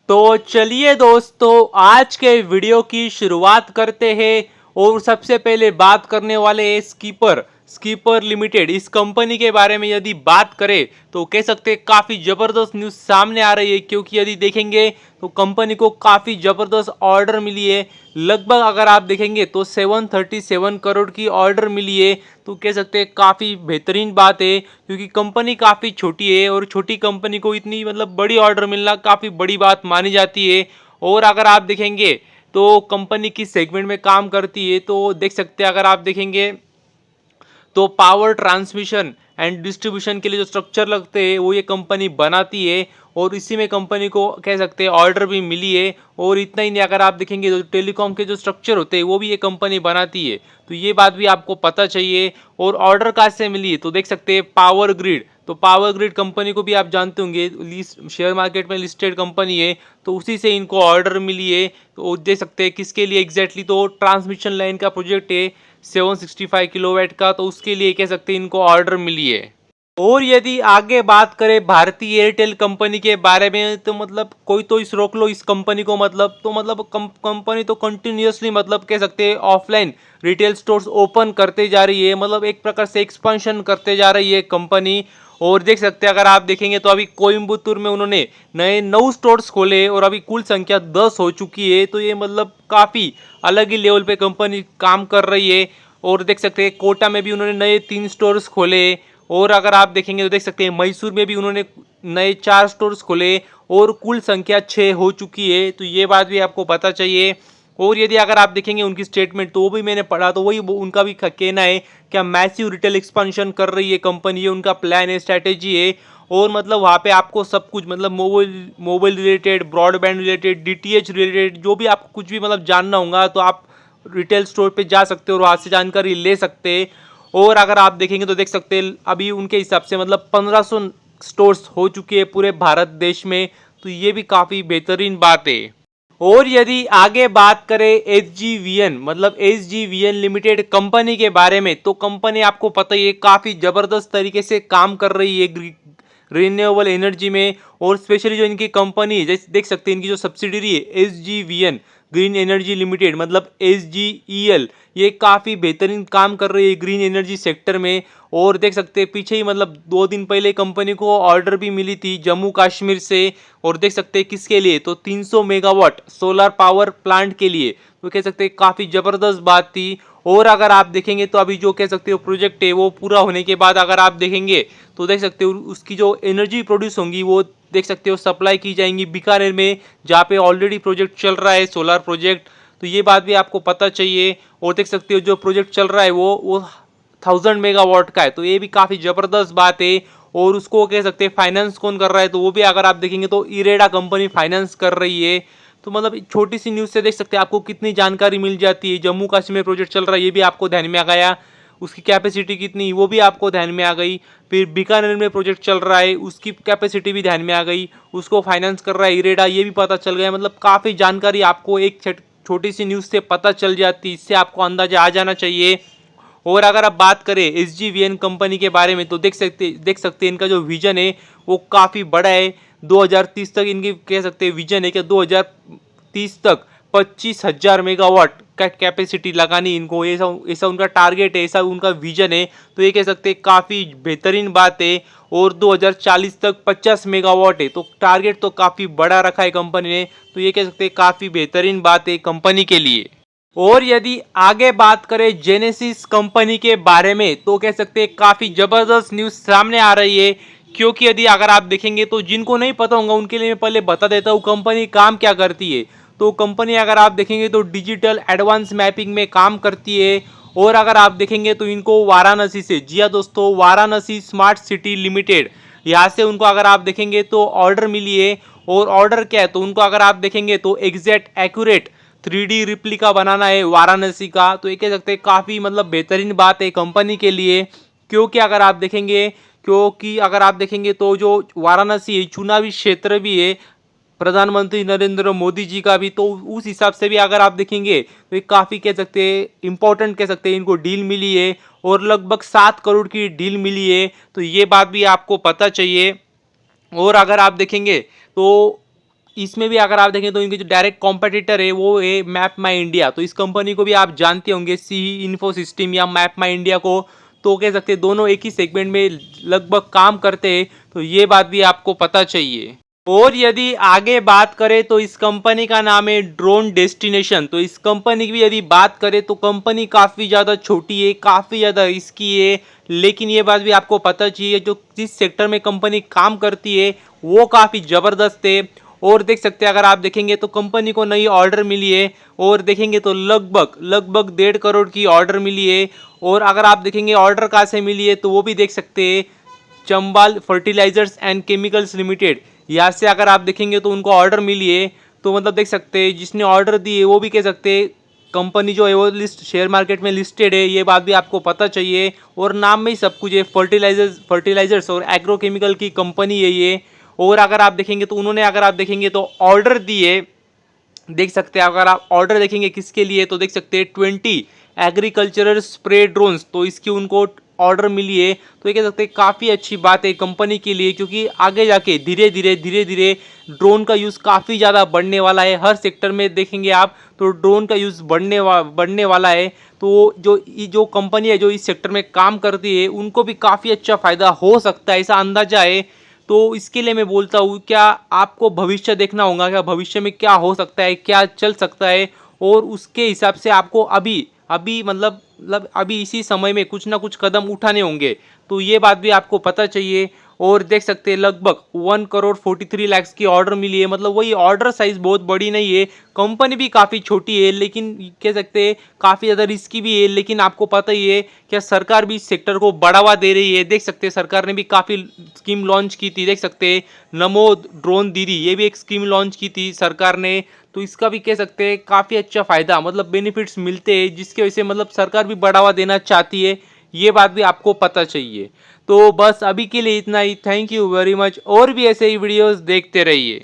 तो चलिए दोस्तों, आज के वीडियो की शुरुआत करते हैं। और सबसे पहले बात करने वाले हैं स्कीपर स्कीपर लिमिटेड। इस कंपनी के बारे में यदि बात करें तो कह सकते हैं काफ़ी ज़बरदस्त न्यूज़ सामने आ रही है, क्योंकि यदि देखेंगे तो कंपनी को काफ़ी ज़बरदस्त ऑर्डर मिली है। लगभग अगर आप देखेंगे तो 737 करोड़ की ऑर्डर मिली है। तो कह सकते हैं काफ़ी बेहतरीन बात है, क्योंकि कंपनी काफ़ी छोटी है और छोटी कंपनी को इतनी बड़ी ऑर्डर मिलना काफ़ी बड़ी बात मानी जाती है। और अगर आप देखेंगे तो कंपनी किस सेगमेंट में काम करती है, तो देख सकते हैं अगर आप देखेंगे तो पावर ट्रांसमिशन एंड डिस्ट्रीब्यूशन के लिए जो स्ट्रक्चर लगते हैं वो ये कंपनी बनाती है। और इसी में कंपनी को कह सकते हैं ऑर्डर भी मिली है। और इतना ही नहीं, अगर आप देखेंगे तो टेलीकॉम के जो स्ट्रक्चर होते हैं वो भी ये कंपनी बनाती है। तो ये बात भी आपको पता चाहिए। और ऑर्डर कहाँ से मिली है, तो देख सकते हैं पावर ग्रिड। तो पावर ग्रिड कंपनी को भी आप जानते होंगे, शेयर मार्केट में लिस्टेड कंपनी है। तो उसी से इनको ऑर्डर मिली है। तो देख सकते हैं किसके लिए एग्जैक्टली, तो ट्रांसमिशन लाइन का प्रोजेक्ट है 765 किलोवाट का। तो उसके लिए कह सकते हैं इनको ऑर्डर मिली है। और यदि आगे बात करें भारतीय एयरटेल कंपनी के बारे में, तो कोई तो इस रोक लो इस कंपनी को। कंपनी तो कंटिन्यूअसली कह सकते हैं ऑफलाइन रिटेल स्टोर्स ओपन करते जा रही है। एक प्रकार से एक्सपेंशन करते जा रही है कंपनी। और देख सकते हैं अगर आप देखेंगे तो अभी कोयम्बतूर में उन्होंने नए 9 स्टोर्स खोले और अभी कुल संख्या 10 हो चुकी है। तो ये काफ़ी अलग ही लेवल पे कंपनी काम कर रही है। और देख सकते हैं कोटा में भी उन्होंने नए 3 स्टोर्स खोले। और अगर आप देखेंगे तो देख सकते हैं मैसूर में भी उन्होंने नए 4 स्टोर्स खोले और कुल संख्या 6 हो चुकी है। तो ये बात भी आपको पता चाहिए। और यदि अगर आप देखेंगे उनकी स्टेटमेंट, तो वो भी मैंने पढ़ा, तो वही उनका भी कहना है क्या मैसिव रिटेल एक्सपेंशन कर रही है कंपनी, ये उनका प्लान है, स्ट्रैटेजी है। और वहाँ पे आपको सब कुछ mobile mobile related, broadband related, DTH related जो भी आपको कुछ भी जानना होगा, तो आप रिटेल स्टोर पे जा सकते हो और वहाँ से जानकारी ले सकते हैं। और अगर आप देखेंगे तो देख सकते हैं अभी उनके हिसाब से 1500 स्टोर्स हो चुके हैं पूरे भारत देश में। तो ये भी काफ़ी बेहतरीन बात है। और यदि आगे बात करें S G V N limited company के बारे में, तो कंपनी आपको पता ही है काफ़ी ज़बरदस्त तरीके से काम कर रही है रिन्यूएबल एनर्जी में। और स्पेशली जो इनकी कंपनी है, जैसे देख सकते हैं इनकी जो सब्सिडरी है SGVN green energy limited, SGEL, ये काफ़ी बेहतरीन काम कर रही है ग्रीन एनर्जी सेक्टर में। और देख सकते हैं पीछे ही 2 दिन पहले कंपनी को ऑर्डर भी मिली थी जम्मू कश्मीर से। और देख सकते हैं किसके लिए, तो 300 मेगावाट सोलर पावर प्लांट के लिए। तो कह सकते हैं काफ़ी ज़बरदस्त बात थी। और अगर आप देखेंगे तो अभी जो कह सकते हो प्रोजेक्ट है वो पूरा होने के बाद अगर आप देखेंगे तो देख सकते हो उसकी जो एनर्जी प्रोड्यूस होंगी वो देख सकते हो सप्लाई की जाएंगी बीकानेर में, जहाँ पे ऑलरेडी प्रोजेक्ट चल रहा है सोलर प्रोजेक्ट। तो ये बात भी आपको पता चाहिए। और देख सकते हो जो प्रोजेक्ट चल रहा है वो 1000 मेगावाट का है। तो ये भी काफ़ी ज़बरदस्त बात है। और उसको कह सकते हैं फाइनेंस कौन कर रहा है, तो वो भी अगर आप देखेंगे तो इरेडा कंपनी फाइनेंस कर रही है। तो छोटी सी न्यूज़ से देख सकते हैं आपको कितनी जानकारी मिल जाती है। जम्मू कश्मीर प्रोजेक्ट चल रहा है ये भी आपको ध्यान में आ गया, उसकी कैपेसिटी कितनी वो भी आपको ध्यान में आ गई। फिर बीकानेर में प्रोजेक्ट चल रहा है उसकी कैपेसिटी भी ध्यान में आ गई, उसको फाइनेंस कर रहा है इरेडा, ये भी पता चल गया। काफ़ी जानकारी आपको एक छोटी सी न्यूज़ से पता चल जाती, इससे आपको अंदाजा आ जाना चाहिए। और अगर आप बात करें SGVN कंपनी के बारे में, तो देख सकते हैं इनका जो विजन है वो काफ़ी बड़ा है। 2030 तक इनकी कह सकते हैं विजन है कि 2030 तक 25,000 मेगावाट का कैपेसिटी लगानी इनको, ऐसा उनका टारगेट है, ऐसा उनका विजन है। तो ये कह सकते हैं काफ़ी बेहतरीन बात है। और 2040 तक 50 मेगावाट है, तो टारगेट तो काफ़ी बड़ा रखा है कंपनी ने। तो ये कह सकते हैं काफ़ी बेहतरीन बात है कंपनी के लिए। और यदि आगे बात करें जेनेसिस कंपनी के बारे में, तो कह सकते हैं काफ़ी ज़बरदस्त न्यूज़ सामने आ रही है। क्योंकि यदि अगर आप देखेंगे तो जिनको नहीं पता होगा उनके लिए मैं पहले बता देता हूँ कंपनी काम क्या करती है। तो कंपनी अगर आप देखेंगे तो डिजिटल एडवांस मैपिंग में काम करती है। और अगर आप देखेंगे तो इनको वाराणसी से, जी हाँ दोस्तों, वाराणसी स्मार्ट सिटी लिमिटेड, यहाँ से उनको अगर आप देखेंगे तो ऑर्डर मिली है। और ऑर्डर क्या है, तो उनको अगर आप देखेंगे तो एग्जैक्ट एक्यूरेट 3D रिप्लिका बनाना है वाराणसी का। तो ये कह सकते हैं काफ़ी बेहतरीन बात है कंपनी के लिए। क्योंकि अगर आप देखेंगे तो जो वाराणसी है चुनावी क्षेत्र भी है प्रधानमंत्री नरेंद्र मोदी जी का भी। तो उस हिसाब से भी अगर आप देखेंगे तो ये काफ़ी कह सकते हैं इंपॉर्टेंट, कह सकते हैं इनको डील मिली है। और लगभग 7 करोड़ की डील मिली है। तो ये बात भी आपको पता चाहिए। और अगर आप देखेंगे तो इसमें भी अगर आप देखें तो इनके जो डायरेक्ट कॉम्पिटिटर है वो है मैप माई इंडिया। तो इस कंपनी को भी आप जानते होंगे, सी इन्फो सिस्टम या मैप माई इंडिया को, तो कह सकते हैं दोनों एक ही सेगमेंट में लगभग काम करते हैं। तो ये बात भी आपको पता चाहिए। और यदि आगे बात करें तो इस कंपनी का नाम है ड्रोन डेस्टिनेशन। तो इस कंपनी की भी यदि बात करें तो कंपनी काफ़ी ज़्यादा छोटी है, काफ़ी ज़्यादा रिस्की है, लेकिन ये बात भी आपको पता चाहिए जो जिस सेक्टर में कंपनी काम करती है वो काफ़ी ज़बरदस्त है। और देख सकते हैं अगर आप देखेंगे तो कंपनी को नई ऑर्डर मिली है, और देखेंगे तो लगभग लगभग 1.5 करोड़ की ऑर्डर मिली है। और अगर आप देखेंगे ऑर्डर कहाँ से मिली है तो वो भी देख सकते हैं, Chambal fertilizers and chemicals limited, यहाँ से अगर आप देखेंगे तो उनको ऑर्डर मिली है। तो मतलब देख सकते हैं जिसने ऑर्डर दी है वो भी कह सकते हैं कंपनी जो है वो लिस्ट शेयर मार्केट में लिस्टेड है, ये बात भी आपको पता चाहिए। और नाम में ही सब कुछ है, फर्टिलाइजर्स और एग्रोकेमिकल की कंपनी है ये। और अगर आप देखेंगे तो उन्होंने अगर आप देखेंगे तो ऑर्डर दिए, देख सकते हैं अगर आप ऑर्डर देखेंगे किसके लिए तो देख सकते हैं 20 एग्रीकल्चरल स्प्रे ड्रोन्स, तो इसकी उनको ऑर्डर मिली है। तो ये कह सकते हैं काफ़ी अच्छी बात है कंपनी के लिए, क्योंकि आगे जाके धीरे धीरे ड्रोन का यूज़ काफ़ी ज़्यादा बढ़ने वाला है। हर सेक्टर में देखेंगे आप तो ड्रोन का यूज़ बढ़ने वाला है। तो जो कंपनी है जो इस सेक्टर में काम करती है उनको भी काफ़ी अच्छा फ़ायदा हो सकता है, ऐसा अंदाजा है। तो इसके लिए मैं बोलता हूँ क्या आपको भविष्य देखना होगा, क्या भविष्य में क्या हो सकता है, क्या चल सकता है, और उसके हिसाब से आपको अभी अभी मतलब अभी इसी समय में कुछ ना कुछ कदम उठाने होंगे। तो ये बात भी आपको पता चाहिए। और देख सकते हैं लगभग 1,43,00,000 की ऑर्डर मिली है, मतलब वही ऑर्डर साइज बहुत बड़ी नहीं है, कंपनी भी काफ़ी छोटी है, लेकिन कह सकते हैं काफ़ी ज़्यादा रिस्की भी है। लेकिन आपको पता ही है क्या सरकार भी इस सेक्टर को बढ़ावा दे रही है। देख सकते हैं सरकार ने भी काफ़ी स्कीम लॉन्च की थी, देख सकते हैं नमो ड्रोन दीदी, ये भी एक स्कीम लॉन्च की थी सरकार ने। तो इसका भी कह सकते हैं काफ़ी अच्छा फ़ायदा मतलब बेनिफिट्स मिलते हैं, जिसकी वजह से मतलब सरकार भी बढ़ावा देना चाहती है, ये बात भी आपको पता चाहिए। तो बस अभी के लिए इतना ही, थैंक यू वेरी मच। और भी ऐसे ही वीडियोस देखते रहिए।